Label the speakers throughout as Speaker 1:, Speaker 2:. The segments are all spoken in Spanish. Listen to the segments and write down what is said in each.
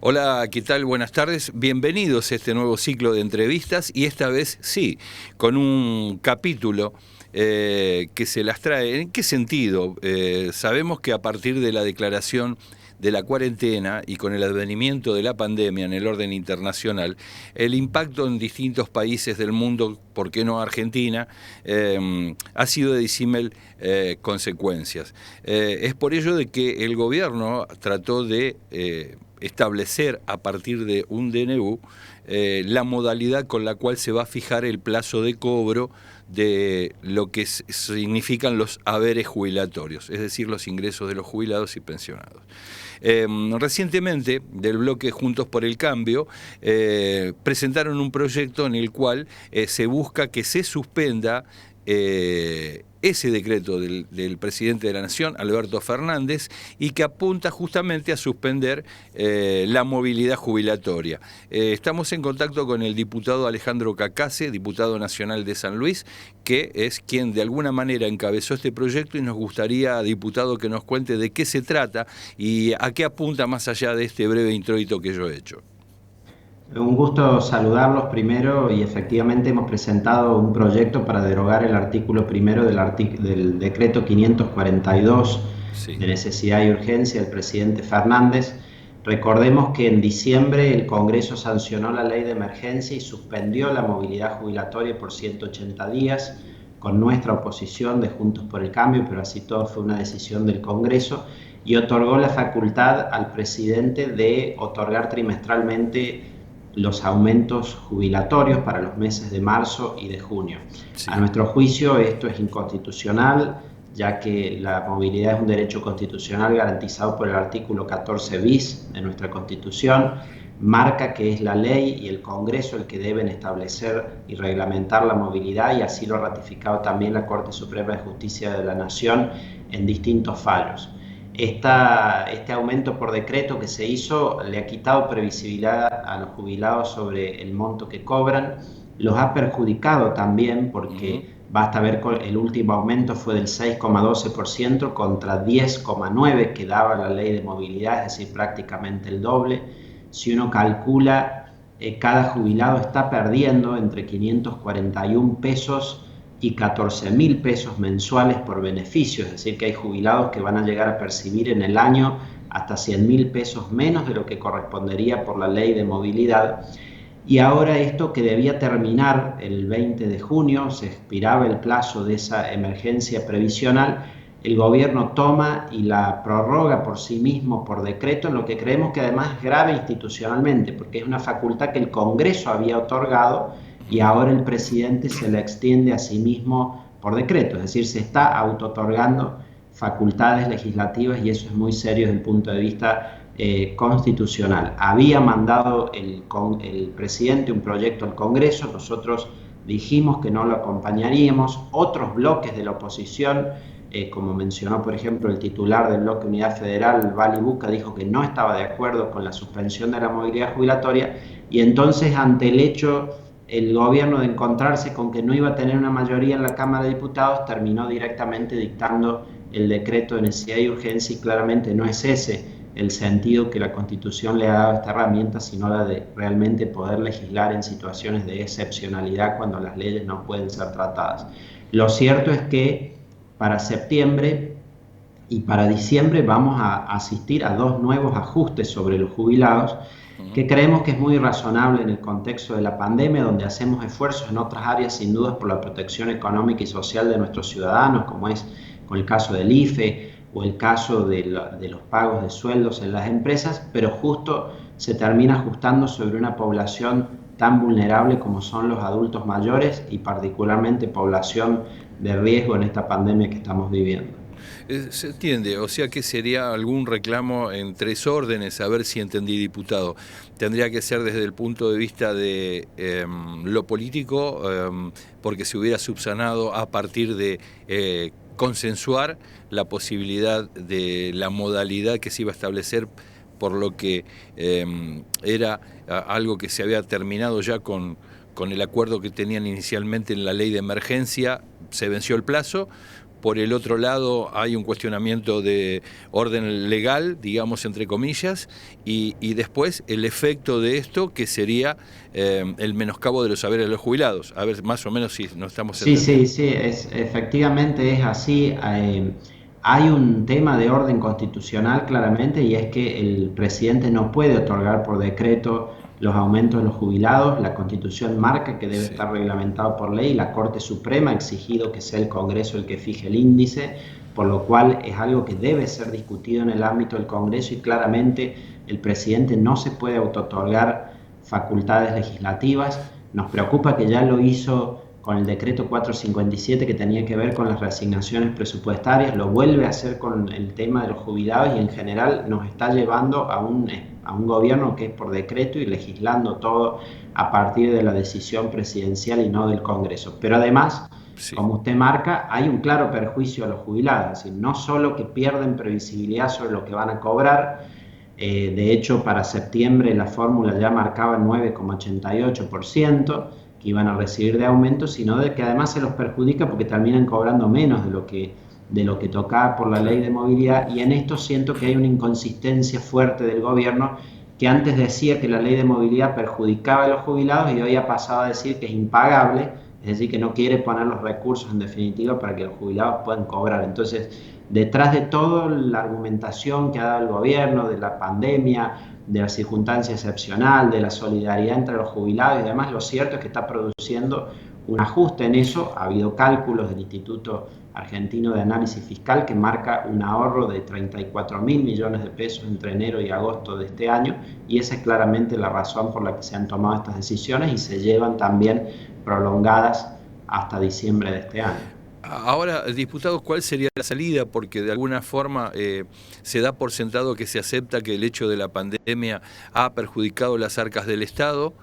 Speaker 1: Hola, ¿qué tal? Buenas tardes. Bienvenidos a este nuevo ciclo de entrevistas y esta vez sí, con un capítulo que se las trae. ¿En qué sentido? Sabemos que a partir de la declaración de la cuarentena y con el advenimiento de la pandemia en el orden internacional, el impacto en distintos países del mundo, ¿por qué no Argentina?, ha sido de disímil consecuencias. Es por ello de que el gobierno trató de establecer a partir de un DNU la modalidad con la cual se va a fijar el plazo de cobro de lo que significan los haberes jubilatorios, es decir, los ingresos de los jubilados y pensionados. Recientemente, del bloque Juntos por el Cambio, presentaron un proyecto en el cual se busca que se suspenda ese decreto del presidente de la Nación, Alberto Fernández, y que apunta justamente a suspender la movilidad jubilatoria. Estamos en contacto con el diputado Alejandro Cacase, diputado nacional de San Luis, que es quien de alguna manera encabezó este proyecto, y nos gustaría, diputado, que nos cuente de qué se trata y a qué apunta más allá de este breve introito que yo he hecho.
Speaker 2: Un gusto saludarlos primero y efectivamente hemos presentado un proyecto para derogar el artículo primero del decreto 542
Speaker 1: Sí.
Speaker 2: de necesidad y urgencia del presidente Fernández. Recordemos que en diciembre el Congreso sancionó la ley de emergencia y suspendió la movilidad jubilatoria por 180 días con nuestra oposición de Juntos por el Cambio, pero así todo fue una decisión del Congreso, y otorgó la facultad al presidente de otorgar trimestralmente los aumentos jubilatorios para los meses de marzo y de junio.
Speaker 1: Sí.
Speaker 2: A nuestro juicio esto es inconstitucional, ya que la movilidad es un derecho constitucional garantizado por el artículo 14 bis de nuestra Constitución, marca que es la ley y el Congreso el que deben establecer y reglamentar la movilidad, y así lo ha ratificado también la Corte Suprema de Justicia de la Nación en distintos fallos. Este aumento por decreto que se hizo le ha quitado previsibilidad a los jubilados sobre el monto que cobran, los ha perjudicado también porque basta ver que el último aumento fue del 6,12% contra 10,9% que daba la ley de movilidad, es decir, prácticamente el doble. Si uno calcula, cada jubilado está perdiendo entre 541 pesos y 14.000 pesos mensuales por beneficio, es decir, que hay jubilados que van a llegar a percibir en el año hasta 100.000 pesos menos de lo que correspondería por la ley de movilidad. Y ahora esto, que debía terminar el 20 de junio, se expiraba el plazo de esa emergencia previsional, el gobierno toma y la prorroga por sí mismo por decreto, en lo que creemos que además es grave institucionalmente, porque es una facultad que el Congreso había otorgado y ahora el presidente se la extiende a sí mismo por decreto, es decir, se está auto-otorgando facultades legislativas, y eso es muy serio desde el punto de vista constitucional. Había mandado el presidente un proyecto al Congreso, nosotros dijimos que no lo acompañaríamos, otros bloques de la oposición, como mencionó por ejemplo el titular del bloque Unidad Federal, Vali Buca, dijo que no estaba de acuerdo con la suspensión de la movilidad jubilatoria, y entonces ante el hecho el gobierno de encontrarse con que no iba a tener una mayoría en la Cámara de Diputados, terminó directamente dictando el decreto de necesidad y urgencia, y claramente no es ese el sentido que la Constitución le ha dado a esta herramienta, sino la de realmente poder legislar en situaciones de excepcionalidad cuando las leyes no pueden ser tratadas. Lo cierto es que para septiembre y para diciembre vamos a asistir a dos nuevos ajustes sobre los jubilados, que creemos que es muy razonable en el contexto de la pandemia, donde hacemos esfuerzos en otras áreas sin dudas por la protección económica y social de nuestros ciudadanos, como es con el caso del IFE o el caso de los pagos de sueldos en las empresas, pero justo se termina ajustando sobre una población tan vulnerable como son los adultos mayores, y particularmente población de riesgo en esta pandemia que estamos viviendo.
Speaker 1: Se entiende, o sea que sería algún reclamo en tres órdenes, a ver si entendí, diputado. Tendría que ser desde el punto de vista de lo político, porque se hubiera subsanado a partir de consensuar la posibilidad de la modalidad que se iba a establecer, por lo que era algo que se había terminado ya con el acuerdo que tenían inicialmente en la ley de emergencia. Se venció el plazo, por el otro lado hay un cuestionamiento de orden legal, digamos entre comillas, y después el efecto de esto que sería el menoscabo de los saberes de los jubilados. A ver, más o menos si nos estamos
Speaker 2: Sí,
Speaker 1: entendiendo.
Speaker 2: sí, sí, efectivamente es así. Hay un tema de orden constitucional claramente y es que el presidente no puede otorgar por decreto los aumentos de los jubilados. La Constitución marca que debe
Speaker 1: Sí,
Speaker 2: estar reglamentado por ley. La Corte Suprema ha exigido que sea el Congreso el que fije el índice, por lo cual es algo que debe ser discutido en el ámbito del Congreso y claramente el presidente no se puede autootorgar facultades legislativas. Nos preocupa que ya lo hizo con el decreto 457 que tenía que ver con las reasignaciones presupuestarias, lo vuelve a hacer con el tema de los jubilados y en general nos está llevando a un gobierno que es por decreto y legislando todo a partir de la decisión presidencial y no del Congreso. Pero además,
Speaker 1: sí.
Speaker 2: como usted marca, hay un claro perjuicio a los jubilados, es decir, no solo que pierden previsibilidad sobre lo que van a cobrar, de hecho para septiembre la fórmula ya marcaba el 9,88%, que iban a recibir de aumento, sino de que además se los perjudica porque terminan cobrando menos de lo que tocaba por la ley
Speaker 1: Claro.
Speaker 2: de movilidad, y en esto siento que hay una inconsistencia fuerte del gobierno que antes decía que la ley de movilidad perjudicaba a los jubilados y hoy ha pasado a decir que es impagable, es decir, que no quiere poner los recursos en definitiva para que los jubilados puedan cobrar. Entonces, detrás de toda la argumentación que ha dado el gobierno de la pandemia, de la circunstancia excepcional, de la solidaridad entre los jubilados y demás, lo cierto es que está produciendo un ajuste en eso. Ha habido cálculos del Instituto Argentino de Análisis Fiscal que marca un ahorro de 34.000 millones de pesos entre enero y agosto de este año, y esa es claramente la razón por la que se han tomado estas decisiones y se llevan también prolongadas hasta diciembre de este año.
Speaker 1: Ahora, diputados, ¿cuál sería la salida? Porque de alguna forma se da por sentado que se acepta que el hecho de la pandemia ha perjudicado las arcas del Estado.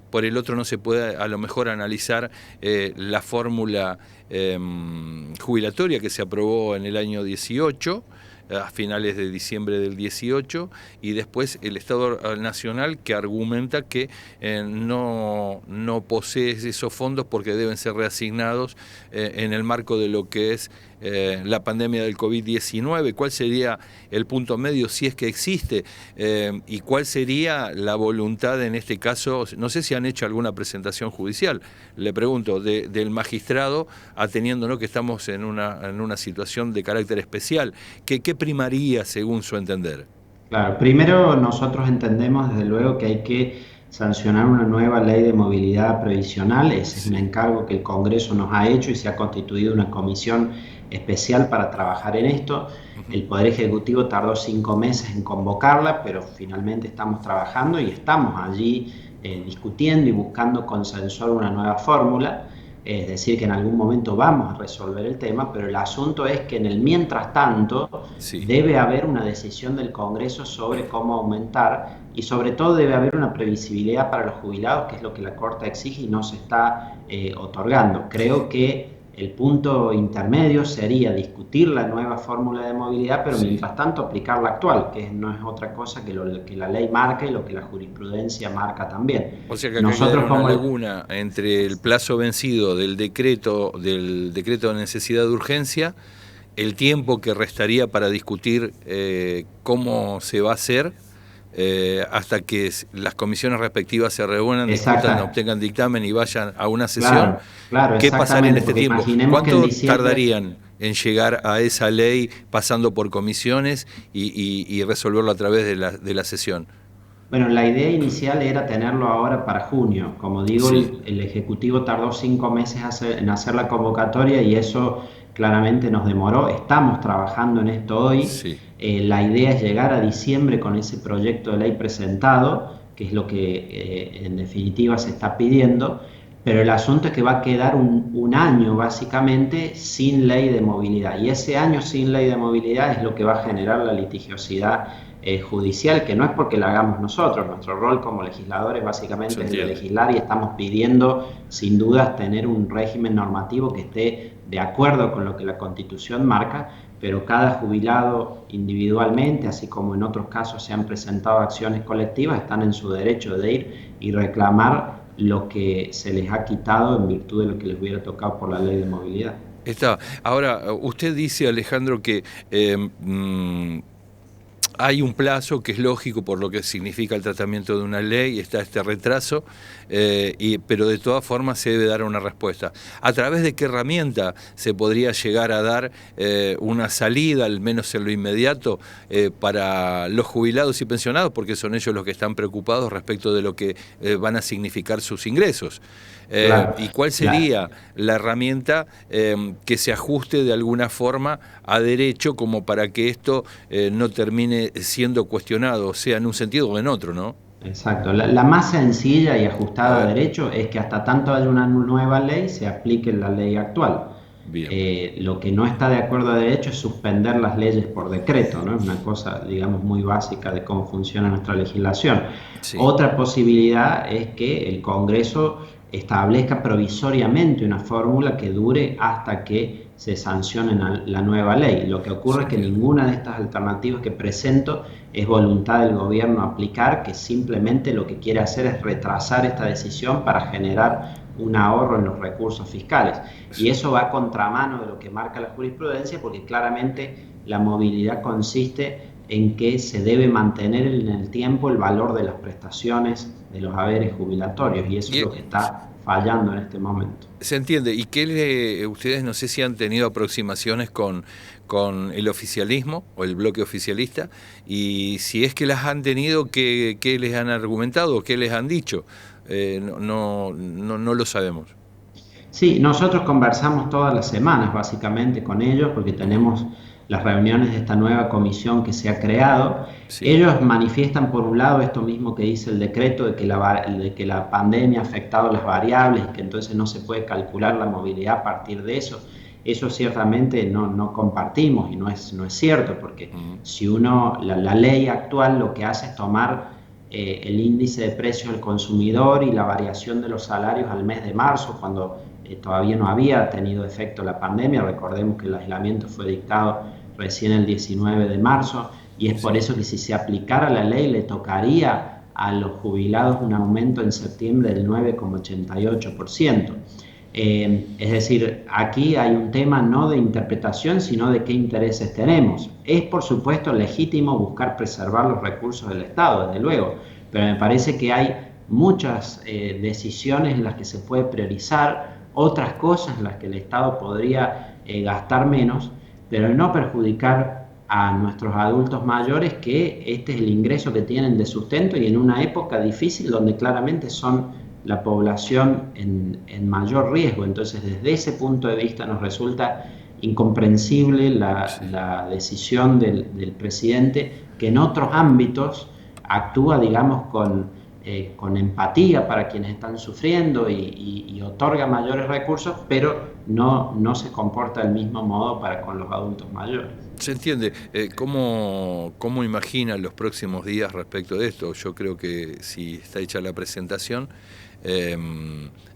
Speaker 1: Por el otro no se puede a lo mejor analizar la fórmula jubilatoria que se aprobó en el año 18, a finales de diciembre del 18, y después el Estado Nacional que argumenta que no posee esos fondos porque deben ser reasignados en el marco de lo que es la pandemia del COVID-19. ¿Cuál sería el punto medio, si es que existe? ¿Y cuál sería la voluntad en este caso? No sé si han hecho alguna presentación judicial, le pregunto, del magistrado, ateniendo, ¿no?, que estamos en una situación de carácter especial. ¿Qué primaría según su entender?
Speaker 2: Claro, primero nosotros entendemos desde luego que hay que sancionar una nueva ley de movilidad previsional. Ese es un
Speaker 1: Sí.
Speaker 2: encargo que el Congreso nos ha hecho y se ha constituido una comisión especial para trabajar en esto.
Speaker 1: Ujú.
Speaker 2: El Poder Ejecutivo tardó 5 meses en convocarla, pero finalmente estamos trabajando y estamos allí discutiendo y buscando consensuar una nueva fórmula. Es decir, que en algún momento vamos a resolver el tema, pero el asunto es que en el mientras tanto
Speaker 1: Sí.
Speaker 2: debe haber una decisión del Congreso sobre cómo aumentar y sobre todo debe haber una previsibilidad para los jubilados, que es lo que la Corte exige y no se está otorgando. Creo que el punto intermedio sería discutir la nueva fórmula de movilidad, pero
Speaker 1: Sí.
Speaker 2: mientras tanto aplicar la actual, que no es otra cosa que lo que la ley marca y lo que la jurisprudencia marca también.
Speaker 1: O sea que acá
Speaker 2: Nosotros
Speaker 1: quedaría una
Speaker 2: como
Speaker 1: laguna entre el plazo vencido del decreto de necesidad de urgencia, el tiempo que restaría para discutir cómo se va a hacer hasta que las comisiones respectivas se reúnan, discutan,
Speaker 2: Exacta,
Speaker 1: obtengan dictamen y vayan a una sesión.
Speaker 2: claro, claro,
Speaker 1: ¿Qué pasaría en
Speaker 2: exactamente,
Speaker 1: este
Speaker 2: porque
Speaker 1: tiempo?
Speaker 2: imaginemos que en
Speaker 1: ¿Cuánto
Speaker 2: diciembre.
Speaker 1: tardarían en llegar a esa ley pasando por comisiones y resolverlo a través de la sesión?
Speaker 2: Bueno, la idea inicial era tenerlo ahora para junio. Como digo,
Speaker 1: Sí,
Speaker 2: el Ejecutivo tardó 5 meses en hacer la convocatoria y eso claramente nos demoró. Estamos trabajando en esto hoy.
Speaker 1: sí.
Speaker 2: La idea es llegar a diciembre con ese proyecto de ley presentado, que es lo que en definitiva se está pidiendo, pero el asunto es que va a quedar un año básicamente sin ley de movilidad y ese año sin ley de movilidad es lo que va a generar la litigiosidad judicial, que no es porque la hagamos nosotros. Nuestro rol como legisladores
Speaker 1: Se
Speaker 2: básicamente es el de
Speaker 1: entiende.
Speaker 2: legislar y estamos pidiendo sin dudas tener un régimen normativo que esté de acuerdo con lo que la Constitución marca, pero cada jubilado individualmente, así como en otros casos se han presentado acciones colectivas, están en su derecho de ir y reclamar lo que se les ha quitado en virtud de lo que les hubiera tocado por la ley de movilidad.
Speaker 1: Está. Ahora, usted dice, Alejandro, que hay un plazo que es lógico por lo que significa el tratamiento de una ley, está este retraso, pero de todas formas se debe dar una respuesta. ¿A través de qué herramienta se podría llegar a dar una salida, al menos en lo inmediato, para los jubilados y pensionados? Porque son ellos los que están preocupados respecto de lo que van a significar sus ingresos.
Speaker 2: Claro,
Speaker 1: ¿Y cuál sería la herramienta que se ajuste de alguna forma a derecho como para que esto no termine siendo cuestionado, sea en un sentido o en otro, ¿no?
Speaker 2: exacto. La más sencilla y
Speaker 1: A
Speaker 2: ajustada a
Speaker 1: ver,
Speaker 2: derecho es que hasta tanto haya una nueva ley, se aplique la ley actual.
Speaker 1: bien.
Speaker 2: Lo que no está de acuerdo a derecho es suspender las leyes por decreto, ¿no? Es una cosa, digamos, muy básica de cómo funciona nuestra legislación.
Speaker 1: Sí,
Speaker 2: Otra posibilidad es que el Congreso establezca provisoriamente una fórmula que dure hasta que se sancione la nueva ley. Lo que ocurre
Speaker 1: se
Speaker 2: es que
Speaker 1: entiende.
Speaker 2: ninguna de estas alternativas que presento es voluntad del gobierno aplicar, que simplemente lo que quiere hacer es retrasar esta decisión para generar un ahorro en los recursos fiscales. Y
Speaker 1: Sí.
Speaker 2: eso va a contramano de lo que marca la jurisprudencia, porque claramente la movilidad consiste en que se debe mantener en el tiempo el valor de las prestaciones de los haberes jubilatorios, y eso es
Speaker 1: Y,
Speaker 2: lo que está fallando en este momento.
Speaker 1: se entiende. ¿Y ustedes no sé si han tenido aproximaciones con el oficialismo o el bloque oficialista? Y si es que las han tenido, ¿qué les han argumentado o qué les han dicho? No lo sabemos.
Speaker 2: Sí, nosotros conversamos todas las semanas básicamente con ellos porque
Speaker 1: Ujú.
Speaker 2: tenemos las reuniones de esta nueva comisión que se ha creado.
Speaker 1: Sí,
Speaker 2: Ellos manifiestan por un lado esto mismo que dice el decreto de que la pandemia ha afectado las variables y que entonces no se puede calcular la movilidad a partir de eso. Eso ciertamente no compartimos y no es cierto, porque
Speaker 1: ujú,
Speaker 2: si la ley actual lo que hace es tomar el índice de precios del consumidor y la variación de los salarios al mes de marzo, cuando todavía no había tenido efecto la pandemia. Recordemos que el aislamiento fue dictado recién el 19 de marzo, y es por
Speaker 1: sí.
Speaker 2: eso que si se aplicara la ley le tocaría a los jubilados un aumento en septiembre del 9,88%. Es decir, aquí hay un tema no de interpretación, sino de qué intereses tenemos. Es, por supuesto, legítimo buscar preservar los recursos del Estado, desde luego, pero me parece que hay muchas decisiones en las que se puede priorizar, otras cosas en las que el Estado podría gastar menos, pero no perjudicar a nuestros adultos mayores, que este es el ingreso que tienen de sustento, y en una época difícil donde claramente son la población en mayor riesgo. Entonces, desde ese punto de vista nos resulta incomprensible
Speaker 1: Sí.
Speaker 2: la decisión del presidente, que en otros ámbitos actúa, digamos, con empatía para quienes están sufriendo y otorga mayores recursos, pero no se comporta del mismo modo para con los adultos mayores.
Speaker 1: Se entiende. ¿Cómo imaginan los próximos días respecto de esto? Yo creo que si está hecha la presentación, eh,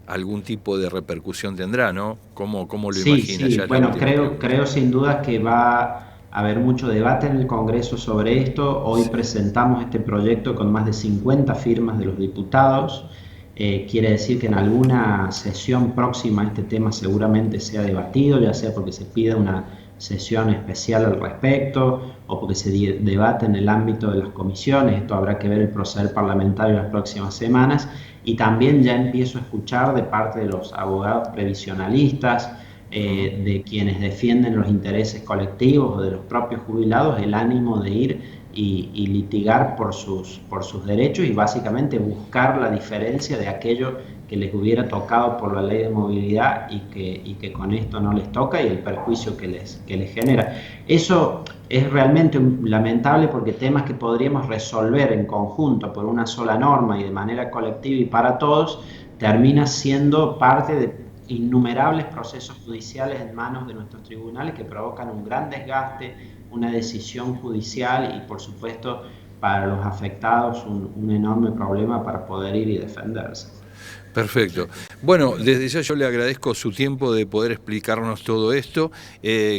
Speaker 1: algún tipo de repercusión tendrá, ¿no? ¿Cómo lo
Speaker 2: Sí,
Speaker 1: imagina?
Speaker 2: sí,
Speaker 1: Ya es la
Speaker 2: bueno,
Speaker 1: última pregunta.
Speaker 2: creo sin duda que va a haber mucho debate en el Congreso sobre esto. Hoy
Speaker 1: Sí,
Speaker 2: presentamos este proyecto con más de 50 firmas de los diputados. Quiere decir que en alguna sesión próxima este tema seguramente sea debatido, ya sea porque se pida una sesión especial al respecto o porque se debate en el ámbito de las comisiones. Esto habrá que ver el proceder parlamentario en las próximas semanas. Y también ya empiezo a escuchar de parte de los abogados previsionalistas,
Speaker 1: ujú,
Speaker 2: de quienes defienden los intereses colectivos o de los propios jubilados, el ánimo de ir y litigar por sus derechos, y básicamente buscar la diferencia de aquello que les hubiera tocado por la ley de movilidad y que con esto no les toca, y el perjuicio que les genera. Eso es realmente lamentable, porque temas que podríamos resolver en conjunto por una sola norma y de manera colectiva y para todos, termina siendo parte de innumerables procesos judiciales en manos de nuestros tribunales, que provocan un gran desgaste, una decisión judicial y, por supuesto, para los afectados un enorme problema para poder ir y defenderse.
Speaker 1: Perfecto. Bueno, desde ya yo le agradezco su tiempo de poder explicarnos todo esto,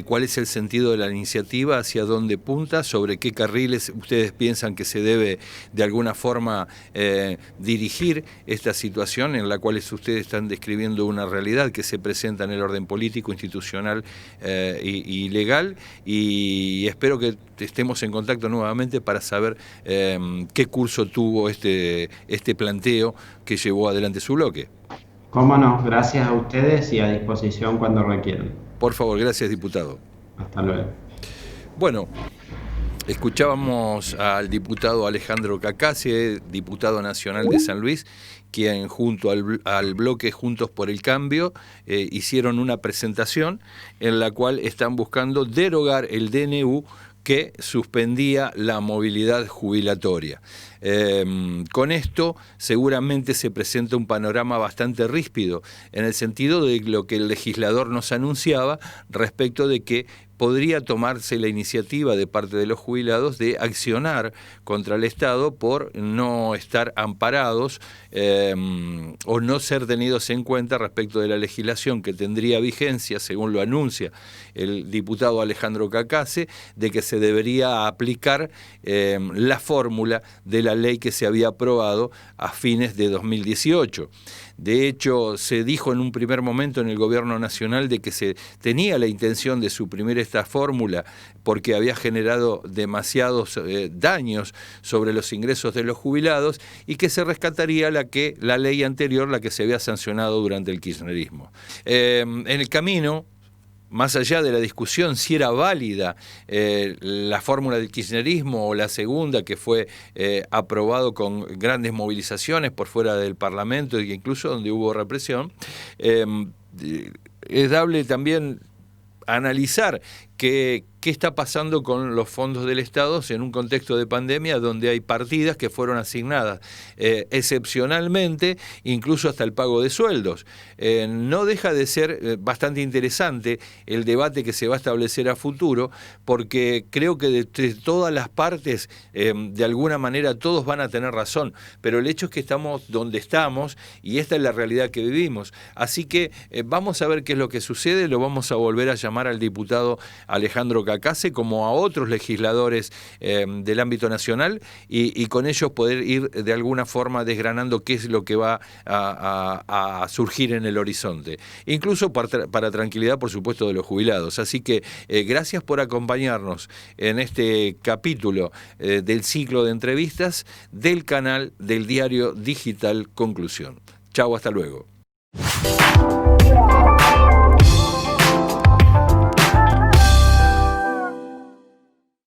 Speaker 1: cuál es el sentido de la iniciativa, hacia dónde punta, sobre qué carriles ustedes piensan que se debe de alguna forma dirigir esta situación en la cual ustedes están describiendo una realidad que se presenta en el orden político, institucional y legal, y espero que estemos en contacto nuevamente para saber qué curso tuvo este planteo que llevó adelante su bloque.
Speaker 2: Cómo no, gracias a ustedes y a disposición cuando requieran.
Speaker 1: Por favor, gracias, diputado.
Speaker 2: Hasta luego.
Speaker 1: Bueno, escuchábamos al diputado Alejandro Cacase, diputado nacional de San Luis, quien junto al bloque Juntos por el Cambio hicieron una presentación en la cual están buscando derogar el DNU que suspendía la movilidad jubilatoria. Con esto seguramente se presenta un panorama bastante ríspido, en el sentido de lo que el legislador nos anunciaba respecto de que podría tomarse la iniciativa de parte de los jubilados de accionar contra el Estado por no estar amparados o no ser tenidos en cuenta respecto de la legislación que tendría vigencia, según lo anuncia el diputado Alejandro Cacase, de que se debería aplicar la fórmula de la ley que se había aprobado a fines de 2018. De hecho, se dijo en un primer momento en el gobierno nacional de que se tenía la intención de suprimir esta fórmula porque había generado demasiados daños sobre los ingresos de los jubilados y que se rescataría la ley anterior, la que se había sancionado durante el kirchnerismo. En el camino, más allá de la discusión si era válida la fórmula del kirchnerismo o la segunda que fue aprobado con grandes movilizaciones por fuera del Parlamento e incluso donde hubo represión, es dable también analizar qué está pasando con los fondos del Estado en un contexto de pandemia donde hay partidas que fueron asignadas excepcionalmente, incluso hasta el pago de sueldos. No deja de ser bastante interesante el debate que se va a establecer a futuro, porque creo que de todas las partes, de alguna manera, todos van a tener razón, pero el hecho es que estamos donde estamos y esta es la realidad que vivimos. Así que vamos a ver qué es lo que sucede, lo vamos a volver a llamar al diputado Alejandro Cacase, como a otros legisladores del ámbito nacional, y con ellos poder ir de alguna forma desgranando qué es lo que va a surgir en el horizonte, incluso para tranquilidad, por supuesto, de los jubilados. Así que gracias por acompañarnos en este capítulo del ciclo de entrevistas del canal del diario digital Conclusión. Chau, hasta luego.